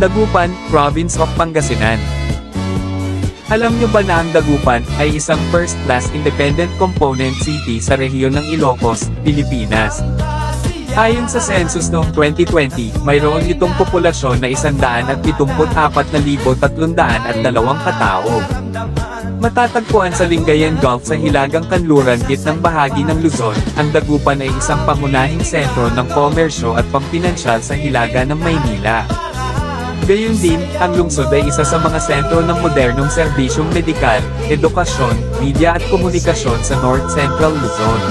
Dagupan, Province of Pangasinan. Alam nyo ba na ang Dagupan ay isang first-class independent component city sa rehiyon ng Ilocos, Pilipinas? Ayon sa census noong 2020, mayroon itong populasyon na 174,302 katao. Matatagpuan sa Lingayen Gulf sa Hilagang Kanluran, gitnang bahagi ng Luzon, ang Dagupan ay isang pangunahing sentro ng komersyo at pampinansyal sa hilaga ng Maynila. Gayon din, ang lungsod ay isa sa mga sentro ng modernong serbisyong medikal, edukasyon, media at komunikasyon sa North Central Luzon.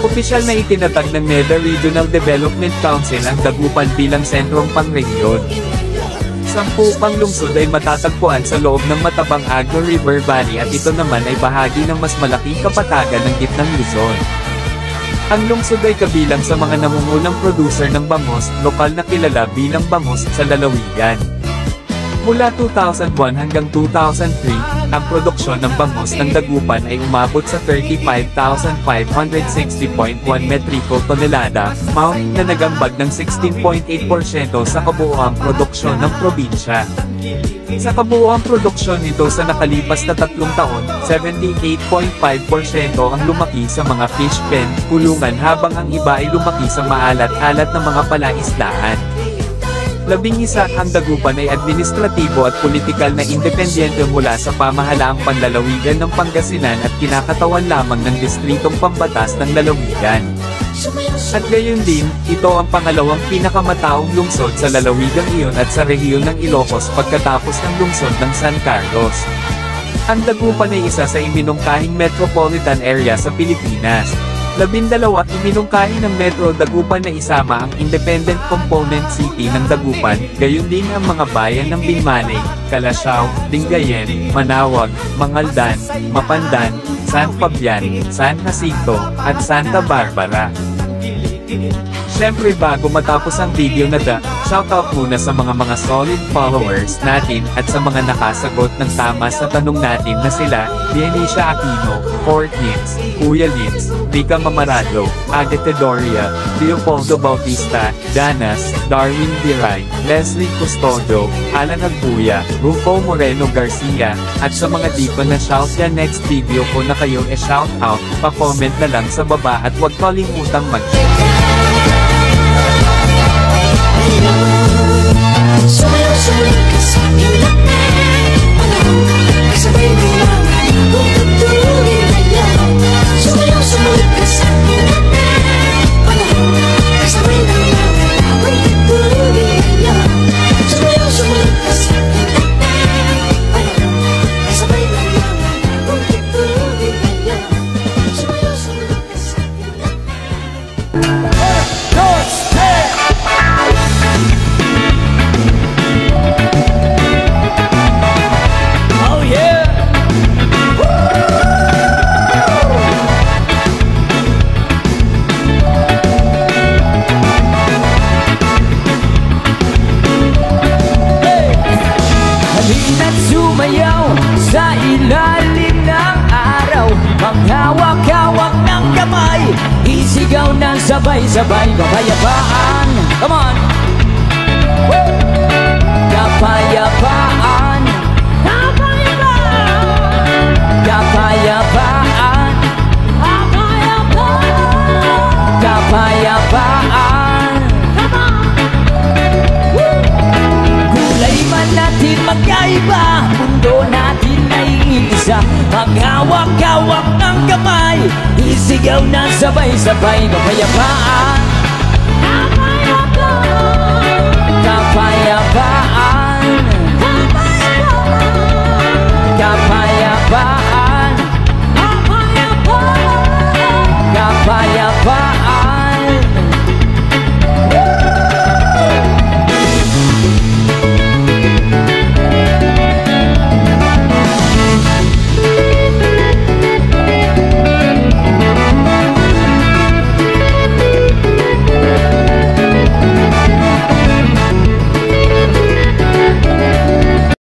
Opisyal na itinatag ng NEDA Regional Development Council ang Dagupan bilang sentrong pangrehiyon. 10 pang lungsod ay matatagpuan sa loob ng matabang Agno River Valley at ito naman ay bahagi ng mas malaking kapatagan ng gitnang Luzon. Ang lungsod ay kabilang sa mga nangungunang producer ng bangus, lokal na kilala bilang bangus sa lalawigan. Mula 2001 hanggang 2003, ang produksyon ng bangus ng Dagupan ay umabot sa 35,560.1 metriko tonelada, na nagambag ng 16.8% sa kabuuang produksyon ng probinsya. Sa kabuuang produksyon nito sa nakalipas na 3 taon, 78.5% ang lumaki sa mga fish pen, kulungan habang ang iba ay lumaki sa maalat-alat na mga palaisdaan. 11 ang Dagupan ay administratibo at politikal na independyente mula sa pamahalaang panlalawigan ng Pangasinan at kinakatawan lamang ng Distritong Pambatas ng Lalawigan. At gayon din, ito ang pangalawang pinakamataong lungsod sa lalawigang iyon at sa rehiyon ng Ilocos pagkatapos ng lungsod ng San Carlos. Ang Dagupan ay isa sa iminungkahing metropolitan area sa Pilipinas. 12 iminungkahi ng Metro Dagupan na isama ang independent component city ng Dagupan, gayon din ang mga bayan ng Binmaley, Calasiao, Lingayen, Manawag, Mangaldan, Mapandan, San Fabian, San Jacinto, at Santa Barbara. Siyempre bago matapos ang video na shoutout muna sa mga solid followers natin at sa mga nakasagot ng tama sa tanong natin na sila, Dianisha Aquino, Fort Nitz, Kuya Litz, Rica Mamarado, Agate Doria, Leopoldo Bautista, Danas, Darwin Diray, Leslie Custodio, Alan Agbuya, Rufo Moreno Garcia, at sa mga di pa na shout yan next video ko na kayo shoutout, pa-comment na lang sa baba at huwag kalimutang mag-share. Sumayaw sa ilalim ng araw, maghawak-hawak ng kamay, isigaw ng sabay-sabay, kapayapaan. Come on! Kapayapaan, kapayapaan, kapayapaan, kapayapaan, kapayapaan. Kulay man natin magkaiba, mundo natin ay isa. Maghawak-hawak ng kamay, isigaw na sabay-sabay, kapayapaan.